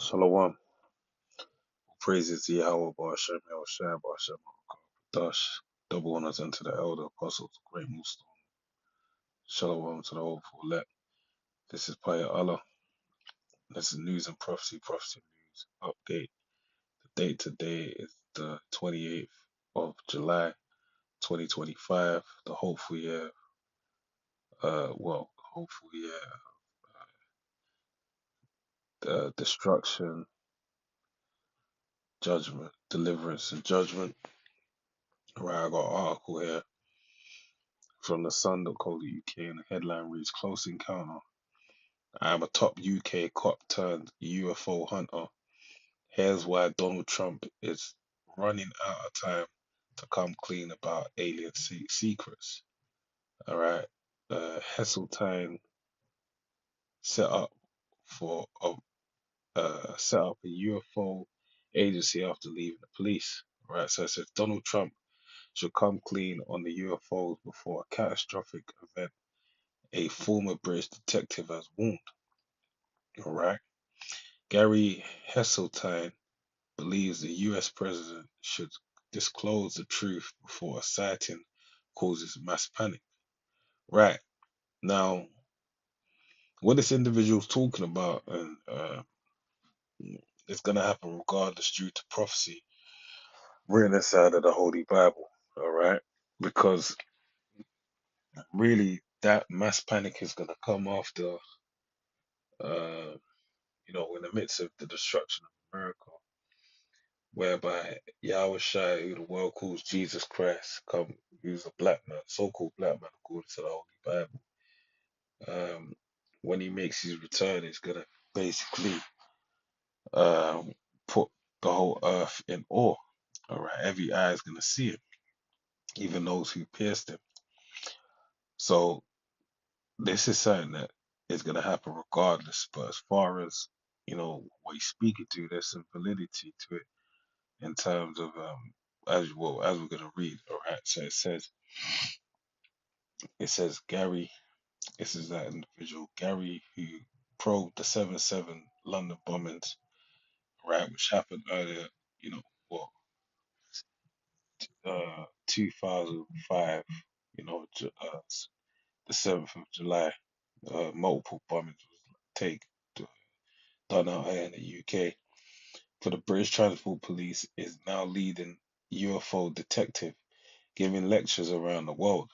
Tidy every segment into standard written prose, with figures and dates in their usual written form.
Shalom. Praises to Yahweh, Ba'ashem, Yahushua, Ba'ashem, Dash. Double honors unto the elder apostles, great Muslim. Shalom to the hopeful elect. This is Paya Allah. This is news and prophecy news update. The date today is the 28th of July, 2025. The hopeful year, hopeful year, destruction, judgment, deliverance, and judgment. Right, I got an article here from the Sun.co.uk, and the headline reads Close Encounter. I'm a top UK cop turned UFO hunter. Here's why Donald Trump is running out of time to come clean about alien secrets. All right. Heseltine set up for set up a UFO agency after leaving the police. All right. So it says Donald Trump should come clean on the UFOs before a catastrophic event. A former British detective has warned. All right. Gary Heseltine believes the US president should disclose the truth before a sighting causes mass panic. Right. Now, what this individual's talking about, and it's going to happen regardless due to prophecy written inside of the Holy Bible. All right. Because really, that mass panic is going to come after, in the midst of the destruction of America, whereby Yahweh Shai, who the world calls Jesus Christ, come who's a black man, so-called black man according to the Holy Bible. When he makes his return, he's gonna basically um, put the whole earth in awe. All right, every eye is gonna see him, even those who pierced him. So this is something that is gonna happen regardless. But as far as what he's speaking to, there's some validity to it in terms of as we're gonna read. All right, so it says Gary. This is that individual Gary who probed the 7/7 London bombings, right, which happened earlier. You know what? 2005. The 7th of July. Multiple bombings was take done out here in the UK. For the British Transport Police is now leading UFO detective, giving lectures around the world.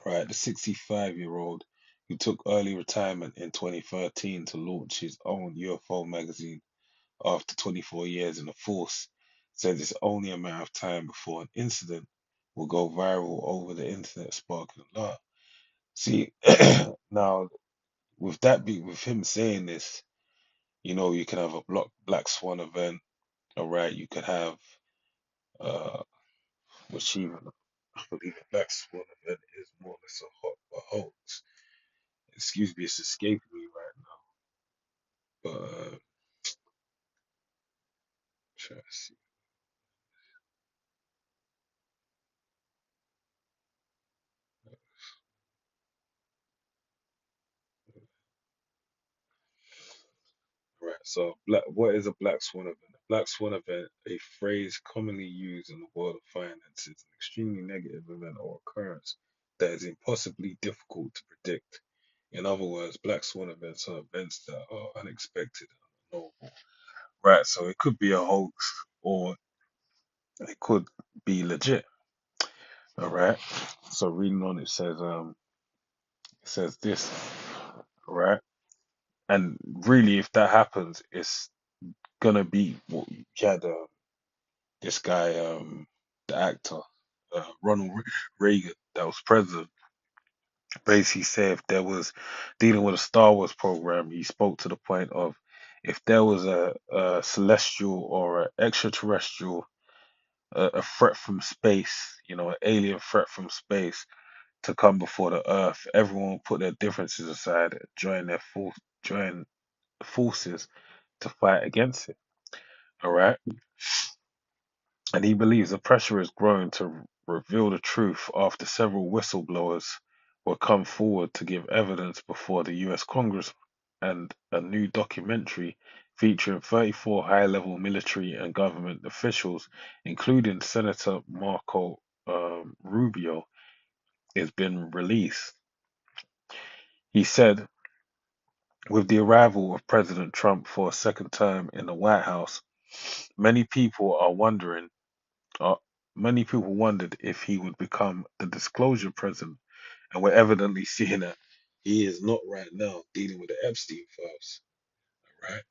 Right, the 65-year-old who took early retirement in 2013 to launch his own UFO magazine after 24 years in the force, says it's only a matter of time before an incident will go viral over the internet, sparking alarm. See, now with him saying this, you can have a Black Swan event, all right. You could have uh, which even I believe a Black Swan event is more or less a hoax. Excuse me, it's escaping me right now. But try to see. Right. So, what is a Black Swan event? A Black Swan event, a phrase commonly used in the world of finance, is an extremely negative event or occurrence that is impossibly difficult to predict. In other words, Black Swan events are events that are unexpected and unknowable. Right. So it could be a hoax or it could be legit. All right. So reading on it says this. All right. And really, if that happens, it's gonna be what you had. This guy, the actor, Ronald Reagan, that was president, basically said if there was dealing with a Star Wars program, he spoke to the point of if there was a celestial or an extraterrestrial, a threat from space, an alien threat from space to come before the Earth, everyone will put their differences aside and join forces to fight against it. All right. And he believes the pressure is growing to reveal the truth after several whistleblowers will come forward to give evidence before the US Congress, and a new documentary featuring 34 high-level military and government officials, including Senator Marco Rubio, has been released. He said, with the arrival of President Trump for a second term in the White House, many people are wondering, uh, many people wondered if he would become the disclosure president, and we're evidently seeing that he is not right now dealing with the Epstein files. Right?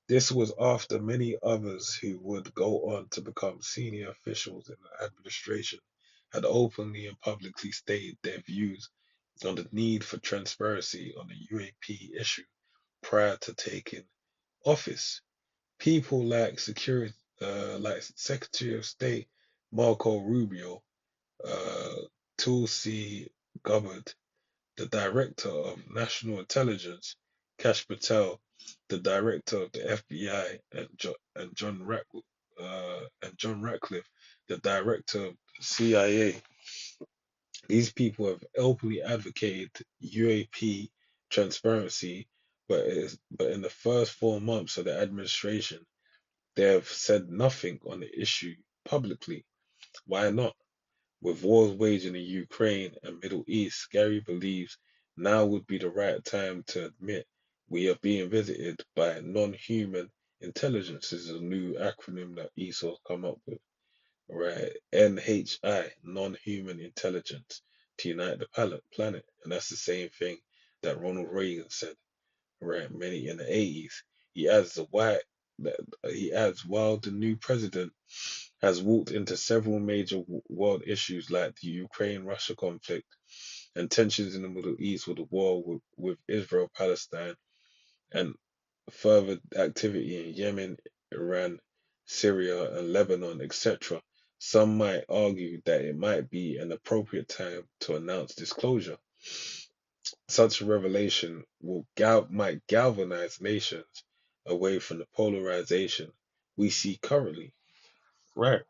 This was after many others who would go on to become senior officials in the administration had openly and publicly stated their views on the need for transparency on the UAP issue prior to taking office. People like Secretary of State Marco Rubio, uh, Tulsi Gabbard, the Director of National Intelligence, Kash Patel, the Director of the FBI, and John Ratcliffe, the Director of the CIA. These people have openly advocated UAP transparency, but in the first 4 months of the administration, they have said nothing on the issue publicly. Why not? With wars waging in Ukraine and Middle East, Gary believes now would be the right time to admit we are being visited by non-human intelligence. This is a new acronym that ESO's come up with, right? NHI, non-human intelligence, to unite the planet. And that's the same thing that Ronald Reagan said, right? Many in the 80s. He adds the why that he adds while the new president has walked into several major world issues like the Ukraine-Russia conflict and tensions in the Middle East with the war with Israel, Palestine, and further activity in Yemen, Iran, Syria, and Lebanon, etc. Some might argue that it might be an appropriate time to announce disclosure. Such a revelation might galvanize nations away from the polarization we see currently. Right.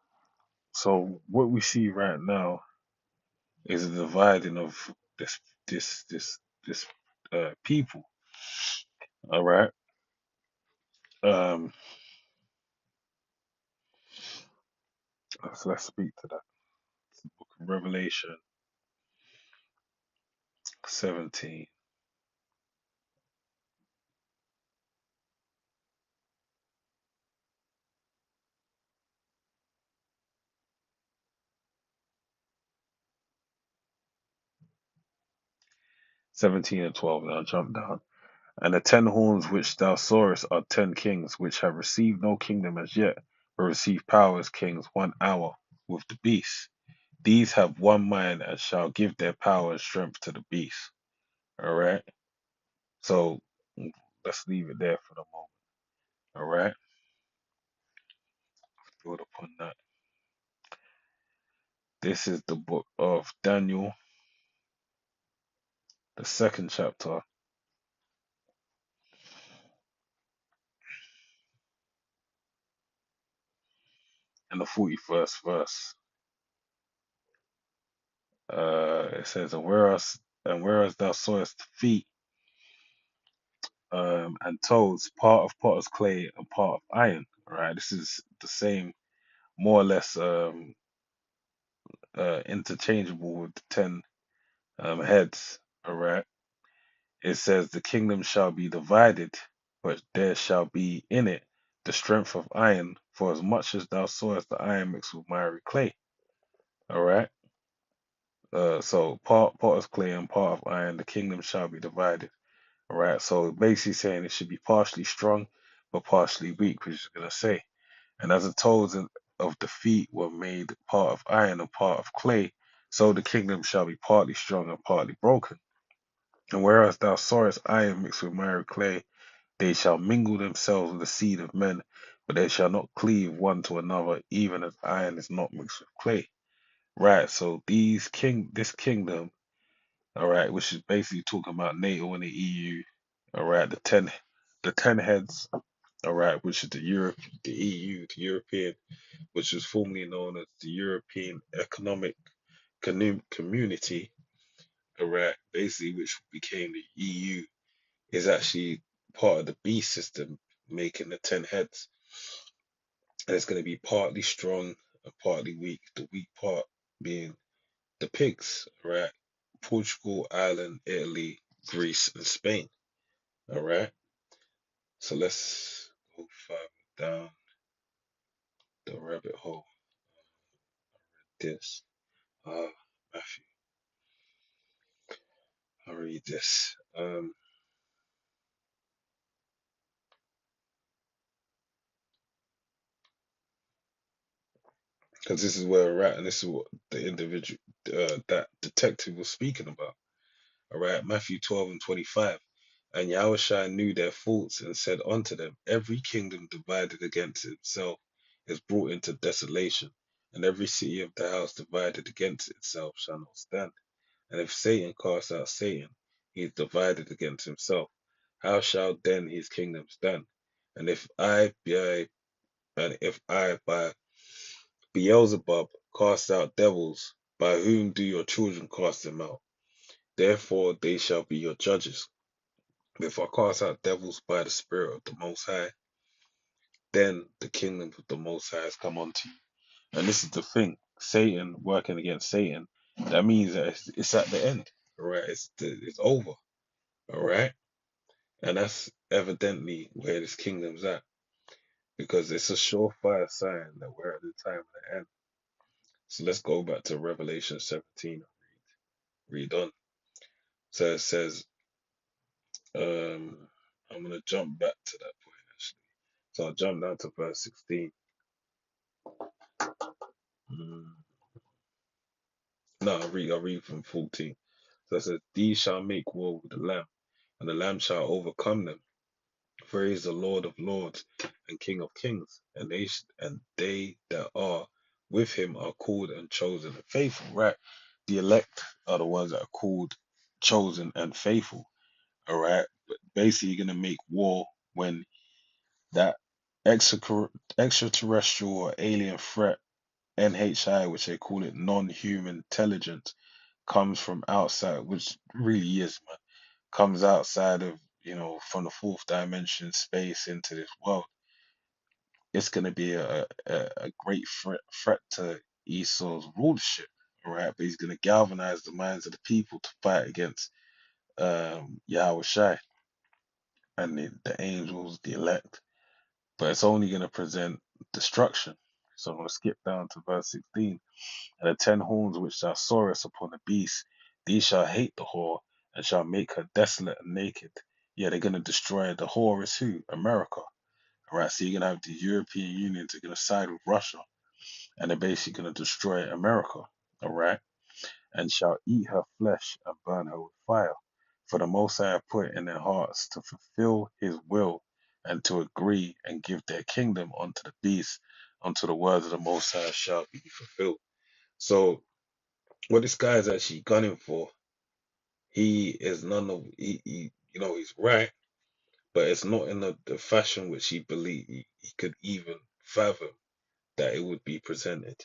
So what we see right now is a dividing of this this people. All right. Um. So let's speak to that. Book of Revelation 17, 17 and 12. Now jump down. And the 10 horns which thou sawest are 10 kings, which have received no kingdom as yet, but receive power as kings 1 hour with the beast. These have one mind and shall give their power and strength to the beast. All right. So let's leave it there for the moment. All right. Build upon that. This is the book of Daniel, the second chapter, and the 41st verse. It says, and whereas thou sawest feet and toes, part of potter's clay and part of iron. All right. This is the same, more or less, interchangeable with the 10 heads. All right. It says, the kingdom shall be divided, but there shall be in it the strength of iron, for as much as thou sawest the iron mixed with miry clay. All right. So part potter's clay and part of iron, the kingdom shall be divided. All right. So basically saying it should be partially strong, but partially weak, which is gonna say. And as the toes of the feet were made part of iron and part of clay, so the kingdom shall be partly strong and partly broken. And whereas thou sawest iron mixed with miry clay, they shall mingle themselves with the seed of men, but they shall not cleave one to another, even as iron is not mixed with clay. Right. So this kingdom, all right, which is basically talking about NATO and the EU. All right, the ten heads. All right, which is the EU, the European, which was formerly known as the European Economic Community. All right, basically, which became the EU, is actually part of the beast system, making the 10 heads. And it's going to be partly strong and partly weak. The weak part being the pigs, right? Portugal, Ireland, Italy, Greece, and Spain. All right. So let's go further down the rabbit hole. This. Matthew, I'll read this. Because this is where we're at, and this is what the individual, that detective was speaking about. All right, Matthew 12 and 25. And Yahushua knew their faults and said unto them, every kingdom divided against itself is brought into desolation, and every city of the house divided against itself shall not stand. And if Satan cast out Satan, he is divided against himself. How shall then his kingdom stand? And if I by Beelzebub cast out devils, by whom do your children cast them out? Therefore they shall be your judges. If I cast out devils by the Spirit of the Most High, then the kingdom of the Most High has come unto you. And this is the thing: Satan working against Satan. That means that it's at the end, all right? It's over, all right? And that's evidently where this kingdom's at, because it's a surefire sign that we're at the time of the end. So let's go back to Revelation 17 and read on. So it says, I'm gonna jump back to that point actually. So I'll jump down to verse 16. Mm. No, I'll read from 14. So it says, these shall make war with the Lamb, and the Lamb shall overcome them. For he is the Lord of lords and King of kings, and they that are with him are called and chosen and faithful. Right, the elect are the ones that are called, chosen, and faithful. All right, but basically, you're gonna make war when that extraterrestrial or alien threat, NHI, which they call it, non-human intelligence, comes from outside, which really is, man, comes outside of, from the fourth dimension space into this world. It's going to be a great threat to Esau's rulership, all right? But he's going to galvanize the minds of the people to fight against Yahweh Shai and the angels, the elect. But it's only going to present destruction. So I'm going to skip down to verse 16. And the 10 horns which thou sawest upon the beast, these shall hate the whore, and shall make her desolate and naked. Yeah, they're going to destroy the whore is who? America. All right, so you're going to have the European Union, they're going to side with Russia, and they're basically going to destroy America. All right, and shall eat her flesh and burn her with fire. For the Most High have put in their hearts to fulfill his will and to agree and give their kingdom unto the beast, until the words of the Most High shall be fulfilled. So, what this guy is actually gunning for, he is none of he's right, but it's not in the fashion which he believed he could even fathom that it would be presented.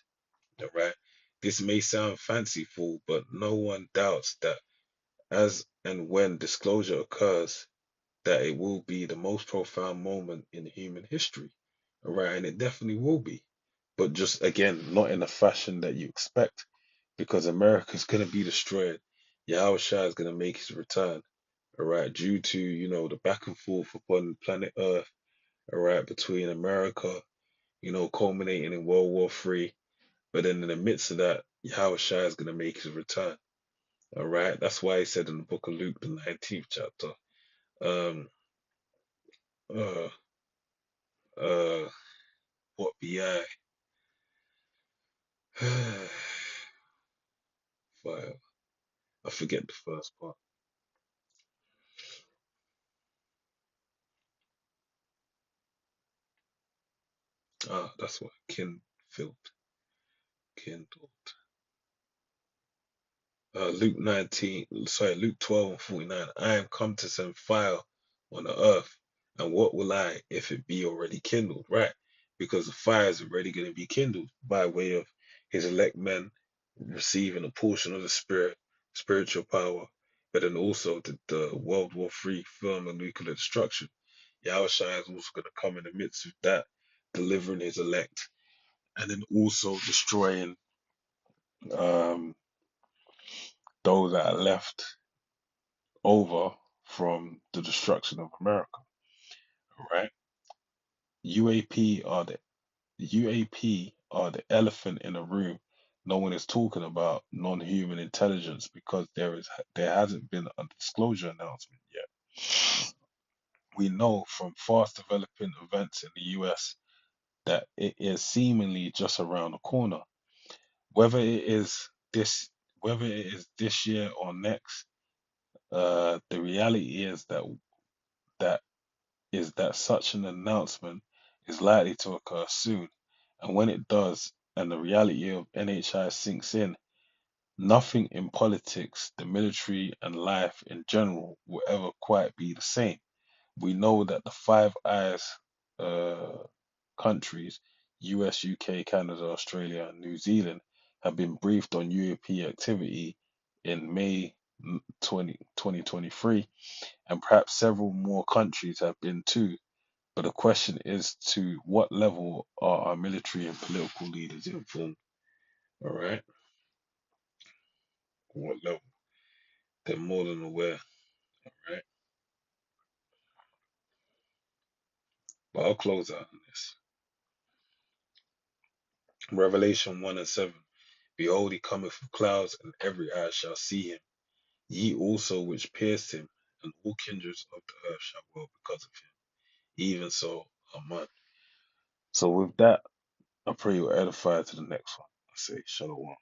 All right, this may sound fanciful, but no one doubts that as and when disclosure occurs, that it will be the most profound moment in human history. All right, and it definitely will be, but just again, not in the fashion that you expect, because America's going to be destroyed. Yahweh Shai is going to make his return, all right, due to, the back and forth upon planet Earth, all right, between America, culminating in World War III. But then in the midst of that, Yahweh Shai is going to make his return, all right. That's why he said in the book of Luke, the 19th chapter, um, uh, uh, what be I? Fire. I forget the first part. Ah, that's what kindled. Luke 12 and 49. I am come to send fire on the earth, and what will I if it be already kindled? Right, because the fire is already going to be kindled by way of his elect men receiving a portion of the spiritual power, but then also the World War III thermonuclear destruction. Yahushua is also going to come in the midst of that, delivering his elect, and then also destroying um, those that are left over from the destruction of America. Right? UAP are the UAP are the elephant in the room. No one is talking about non-human intelligence because there hasn't been a disclosure announcement yet. We know from fast developing events in the US that it is seemingly just around the corner. Whether it is this whether it is this year or next, the reality that is that such an announcement is likely to occur soon. And when it does, and the reality of NHI sinks in, nothing in politics, the military, and life in general will ever quite be the same. We know that the Five Eyes uh, countries, US, UK, Canada, Australia, and New Zealand, have been briefed on UAP activity in May 2023, and perhaps several more countries have been too. But the question is, to what level are our military and political leaders informed? All right, what level? They're more than aware. Right, but I'll close out on this. Revelation 1 and 7. Behold, he cometh with clouds, and every eye shall see him. Ye also which pierced him, and all kindreds of the earth shall wail because of him. Even so, Amen. So with that, I pray you're edified to the next one. I say, Shalom.